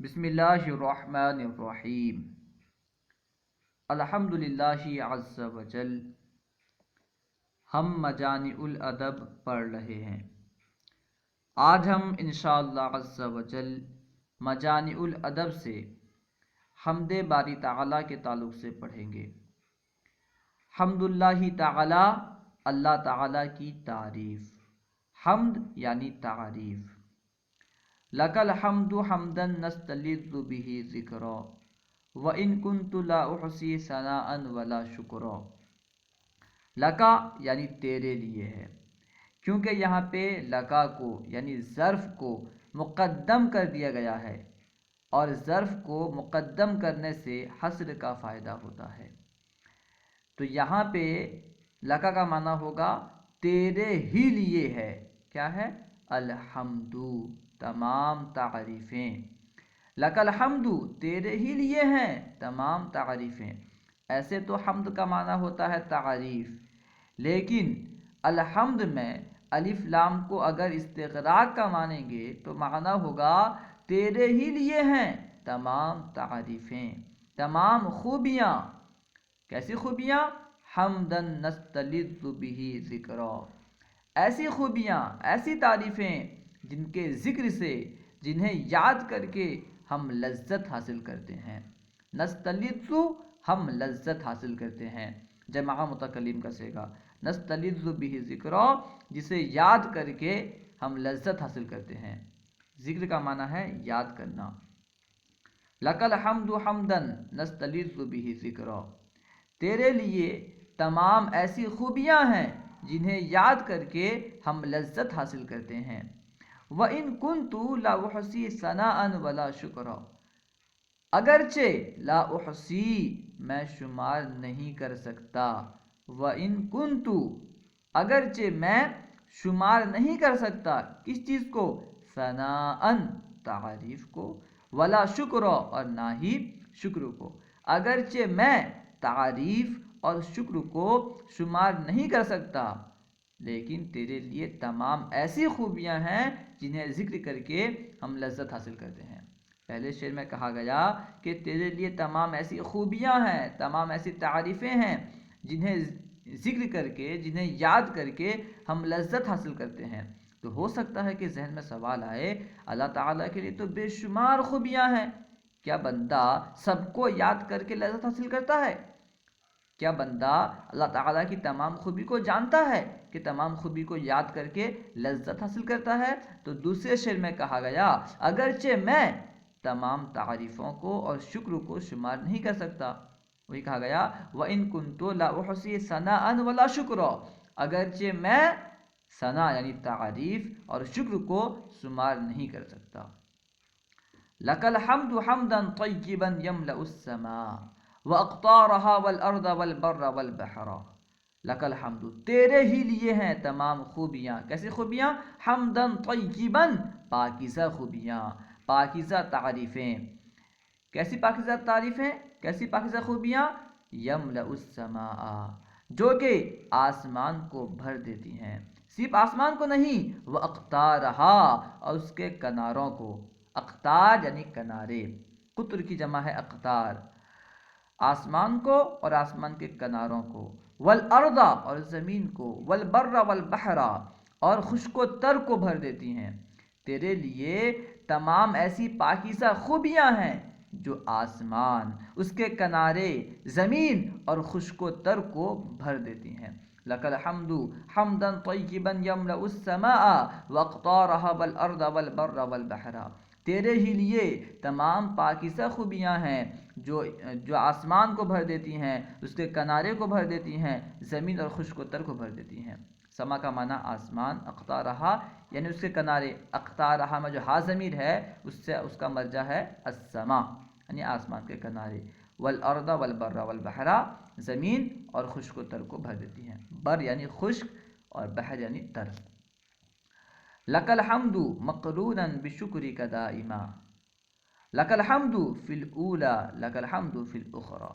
بسم اللہ الرحمن الرحیم۔ الحمد للہ عز وجل۔ ہم مجامع الادب پڑھ رہے ہیں۔ آج ہم انشاءاللہ عز وجل مجامع الادب سے حمد باری تعالیٰ کے تعلق سے پڑھیں گے۔ حمد اللہ تعالی، اللہ تعالیٰ کی تعریف۔ حمد یعنی تعریف۔ لک الحمد حمدا نستلذ به ذکرا وان كنت لا احصی ثناء ولا شکرا۔ لکا یعنی تیرے لیے ہے، کیونکہ یہاں پہ لکا کو یعنی ظرف کو مقدم کر دیا گیا ہے، اور ظرف کو مقدم کرنے سے حصر کا فائدہ ہوتا ہے۔ تو یہاں پہ لکا کا معنی ہوگا تیرے ہی لیے ہے۔ کیا ہے؟ الحمد، تمام تعریفیں۔ لک الحمد، تیرے ہی لیے ہیں تمام تعریفیں۔ ایسے تو حمد کا معنی ہوتا ہے تعریف، لیکن الحمد میں الف لام کو اگر استغراق کا مانیں گے تو معنی ہوگا تیرے ہی لیے ہیں تمام تعریفیں، تمام خوبیاں۔ کیسی خوبیاں؟ حمدا نستلذ به ذکرا، ایسی خوبیاں، ایسی تعریفیں جن کے ذکر سے، جنہیں یاد کر کے ہم لذت حاصل کرتے ہیں۔ نستلذ، ہم لذت حاصل کرتے ہیں، جمع متکلم کا صیغہ۔ نستلذ به ذکرا، جسے یاد کر کے ہم لذت حاصل کرتے ہیں۔ ذکر کا معنی ہے یاد کرنا۔ لک الحمد حمدا نستلذ به ذکرا، تیرے لیے تمام ایسی خوبیاں ہیں جنہیں یاد کر کے ہم لذت حاصل کرتے ہیں۔ وَإِن كُنْتُ لَا أُحْصِي ثَنَاءً وَلَا شُكْرًا، اگرچہ لا احصی، میں شمار نہیں کر سکتا۔ وَإِن كُنْتُ، اگرچہ میں شمار نہیں کر سکتا، کس چیز کو؟ ثناءً، تعریف کو، ولا شکر، اور نہ ہی شکر کو۔ اگرچہ میں تعریف اور شکر کو شمار نہیں کر سکتا، لیکن تیرے لیے تمام ایسی خوبیاں ہیں جنہیں ذکر کر کے ہم لذت حاصل کرتے ہیں۔ پہلے شعر میں کہا گیا کہ تیرے لیے تمام ایسی خوبیاں ہیں، تمام ایسی تعریفیں ہیں جنہیں ذکر کر کے، جنہیں یاد کر کے ہم لذت حاصل کرتے ہیں۔ تو ہو سکتا ہے کہ ذہن میں سوال آئے، اللہ تعالیٰ کے لیے تو بے شمار خوبیاں ہیں، کیا بندہ سب کو یاد کر کے لذت حاصل کرتا ہے؟ کیا بندہ اللہ تعالیٰ کی تمام خوبی کو جانتا ہے کہ تمام خوبی کو یاد کر کے لذت حاصل کرتا ہے؟ تو دوسرے شعر میں کہا گیا اگرچہ میں تمام تعریفوں کو اور شکر کو شمار نہیں کر سکتا، وہی کہا گیا وَإِن كُنْتُ لَا أُحْصِي ثَنَاءً وَلَا شُكْرًا، اگرچہ میں ثنا یعنی تعریف اور شکر کو شمار نہیں کر سکتا۔ لَكَ الْحَمْدُ حَمْدًا طَيِّبًا يَمْلَأُ السَّمَاءَ وَأَقْطَارَهَا وَالْأَرْضَ وَالْبَرَّ وَالْبَحْرَ۔ لَكَ الْحَمْدُ، تیرے ہی لیے ہیں تمام خوبیاں۔ کیسی خوبیاں؟ حمدًا طیباً، پاکیزہ خوبیاں، پاکیزہ تعریفیں۔ کیسی پاکیزہ تعریفیں؟ کیسی پاکیزہ خوبیاں؟ یملأ السماء، جو کہ آسمان کو بھر دیتی ہیں، صرف آسمان کو نہیں، وَأَقْطَارَهَا، اور اس کے کناروں کو۔ اقطار یعنی کنارے، قطر کی جمع ہے اقطار۔ آسمان کو اور آسمان کے کناروں کو، والارض، اور زمین کو، والبر والبحر، اور خشک و تر کو بھر دیتی ہیں۔ تیرے لیے تمام ایسی پاکیزہ خوبیاں ہیں جو آسمان، اس کے کنارے، زمین اور خشک و تر کو بھر دیتی ہیں۔ لَكَ الْحَمْدُ حَمْدًا طَيِّبًا يَمْلَأُ السَّمَاءَ وَأَقْطَارَهَا وَالْأَرْضَ وَالْبَرَّ وَالْبَحْرَ، تیرے ہی لیے تمام پاکیزہ خوبیاں ہیں جو آسمان کو بھر دیتی ہیں، اس کے کنارے کو بھر دیتی ہیں، زمین اور خشک و تر کو بھر دیتی ہیں۔ سما کا معنی آسمان، اقطارہا یعنی اس کے کنارے، اقطارہا میں جو ہا ضمیر ہے اس سے اس کا مرجع ہے السما یعنی آسمان کے کنارے، والارض والبر والبحر، زمین اور خشک و تر کو بھر دیتی ہیں۔ بر یعنی خشک اور بحر یعنی تر۔ لَكَ الْحَمْدُ مَقْرُونًا بِشُكْرِكَ دَائِمًا، لَكَ الْحَمْدُ فِي الْأُولَى لَكَ الْحَمْدُ فِي الْأُخْرَى،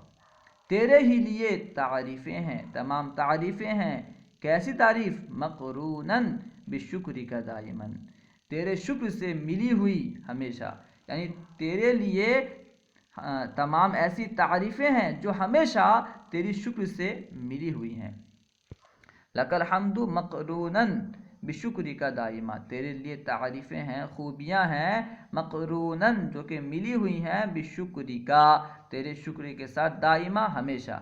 تیرے ہی لیے تعریفیں ہیں، تمام تعریفیں ہیں۔ کیسی تعریف؟ مقروناً بشکرک دائماً، تیرے شکر سے ملی ہوئی ہمیشہ، یعنی تیرے لیے تمام ایسی تعریفیں ہیں جو ہمیشہ تیری شکر سے ملی ہوئی ہیں۔ لَكَ الْحَمْدُ مَقْرُونًا بِشُكْرِكَ دائما، تیرے لیے تعریفیں ہیں، خوبیاں ہیں، مقروناً جو کہ ملی ہوئی ہیں، بِشُكْرِكَ تیرے شکر کے ساتھ، دائما ہمیشہ،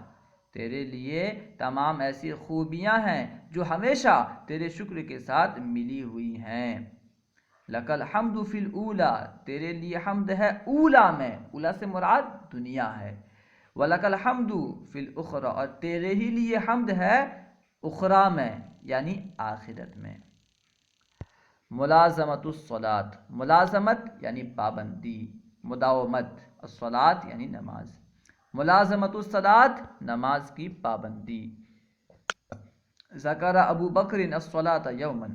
تیرے لیے تمام ایسی خوبیاں ہیں جو ہمیشہ تیرے شکر کے ساتھ ملی ہوئی ہیں۔ لَكَ الْحَمْدُ فِي الْأُولَى تیرے لیے حمد ہے اولا میں، اولا سے مراد دنیا ہے، وَلَكَ الْحَمْدُ فِي الْأُخْرَى اور تیرے ہی لیے حمد ہے اخرى میں یعنی آخرت میں۔ ملازمت الصلاۃ، ملازمت یعنی پابندی، مداومت، الصلاۃ یعنی نماز، ملازمت الصلاۃ نماز کی پابندی۔ ذکر ابو بکر الصلاۃ یوما،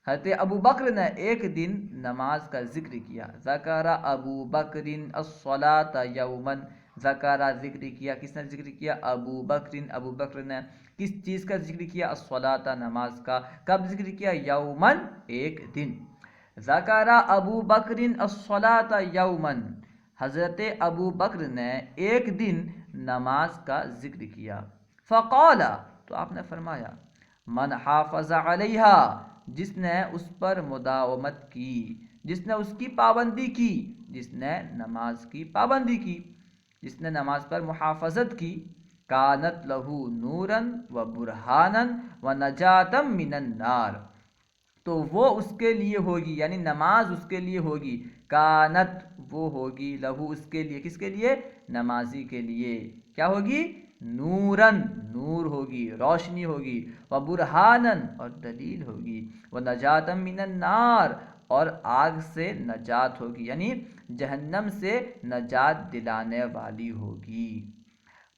حضرت ابو بکر نے ایک دن نماز کا ذکر کیا۔ ذکر ابو بکر الصلاۃ یوما، ذکر ذکر کیا، کس نے ذکر کیا؟ ابو بکر، ابو بکر نے کس چیز کا ذکر کیا؟ الصلاۃ نماز کا، کب ذکر کیا؟ یومن ایک دن۔ ذکر ابو بکر الصلاۃ یومن، حضرت ابو بکر نے ایک دن نماز کا ذکر کیا۔ فقال تو آپ نے فرمایا، من حافظ علیہا جس نے اس پر مداومت کی، جس نے اس کی پابندی کی، جس نے نماز کی پابندی کی، جس نے نماز پر محافظت کی، کانت لہو نوراً و برہاناً و نجاتا من النار، تو وہ اس کے لیے ہوگی، یعنی نماز اس کے لیے ہوگی، کانت وہ ہوگی، لہو اس کے لیے، کس کے لیے؟ نمازی کے لیے، کیا ہوگی؟ نوراً نور ہوگی، روشنی ہوگی، و برہاناً اور دلیل ہوگی، و نجاتا من النار اور آگ سے نجات ہوگی، یعنی جہنم سے نجات دلانے والی ہوگی۔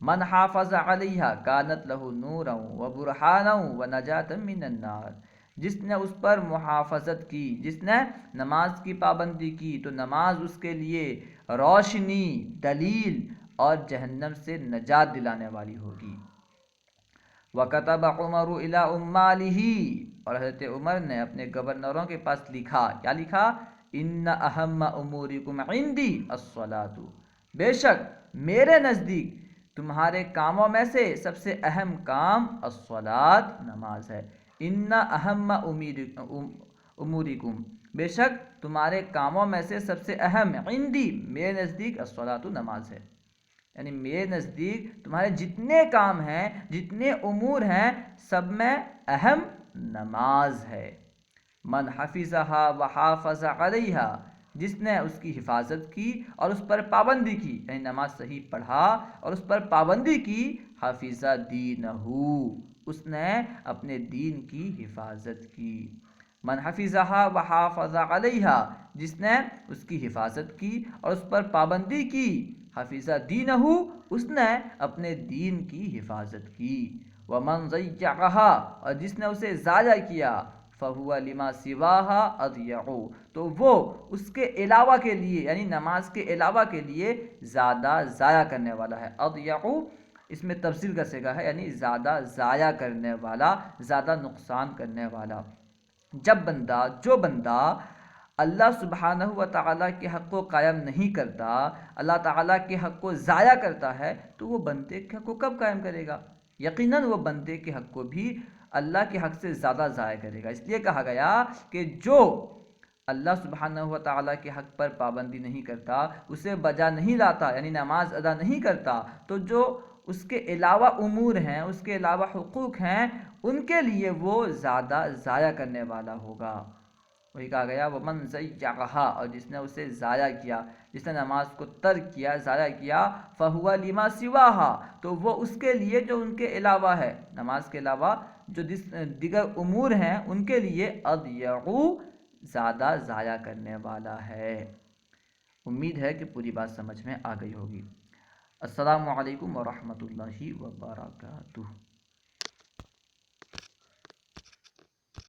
من حافظ علیہا کانت لہ نورا و برہانا و نجاتا من النار، جس نے اس پر محافظت کی، جس نے نماز کی پابندی کی، تو نماز اس کے لیے روشنی، دلیل اور جہنم سے نجات دلانے والی ہوگی۔ وَكَتَبَ عُمَرُ إِلَىٰ أُمَّالِهِ اور حضرت عمر نے اپنے گورنروں کے پاس لکھا، کیا لکھا؟ إِنَّ أَهَمَّ أُمُورِكُمْ عِنْدِي الصَّلَاةُ، بے شک میرے نزدیک تمہارے کاموں میں سے سب سے اہم کام الصلاۃ نماز ہے۔ ان اہم امورکم، بے شک تمہارے کاموں میں سے سب سے اہم، عندی میرے نزدیک، الصلاۃ نماز ہے، یعنی میرے نزدیک تمہارے جتنے کام ہیں، جتنے امور ہیں، سب میں اہم نماز ہے۔ من حفظھا وحافظ علیہا، جس نے اس کی حفاظت کی اور اس پر پابندی کی، یعنی نماز صحیح پڑھا اور اس پر پابندی کی، حفظ دینہ، اس نے اپنے دین کی حفاظت کی۔ من حفظھا وحافظ علیہا، جس نے اس کی حفاظت کی اور اس پر پابندی کی، حفظ دینہ، اس نے اپنے دین کی حفاظت کی۔ ومن ضیعھا اور جس نے اسے ضائع کیا، فَهُوَ لِمَا سِوَاهَا أَضْيَعُ تو وہ اس کے علاوہ کے لیے، یعنی نماز کے علاوہ کے لیے زیادہ ضائع کرنے والا ہے۔ أضيع اس میں تفصیل کا صیغہ ہے، یعنی زیادہ ضائع کرنے والا، زیادہ نقصان کرنے والا۔ جو بندہ اللہ سبحانہ و تعالیٰ کے حق کو قائم نہیں کرتا، اللہ تعالیٰ کے حق کو ضائع کرتا ہے، تو وہ بندے کے حق کو کب قائم کرے گا؟ یقیناً وہ بندے کے حق کو بھی اللہ کے حق سے زیادہ ضائع کرے گا۔ اس لیے کہا گیا کہ جو اللہ سبحانہ و تعالیٰ کے حق پر پابندی نہیں کرتا، اسے بجا نہیں لاتا، یعنی نماز ادا نہیں کرتا، تو جو اس کے علاوہ امور ہیں، اس کے علاوہ حقوق ہیں، ان کے لیے وہ زیادہ ضائع کرنے والا ہوگا۔ وہی کہا گیا وَمَنْ ضَيَّعَهَا اور جس نے اسے ضائع کیا، جس نے نماز کو ترک کیا، ضائع کیا، فَهُوَ لِمَا سِوَاهَا تو وہ اس کے لیے جو ان کے علاوہ ہے، نماز کے علاوہ جو دیگر امور ہیں، ان کے لیے أَضْيَعُ زیادہ ضائع کرنے والا ہے۔ امید ہے کہ پوری بات سمجھ میں آ گئی ہوگی۔ السلام علیکم ورحمۃ اللہ وبرکاتہ۔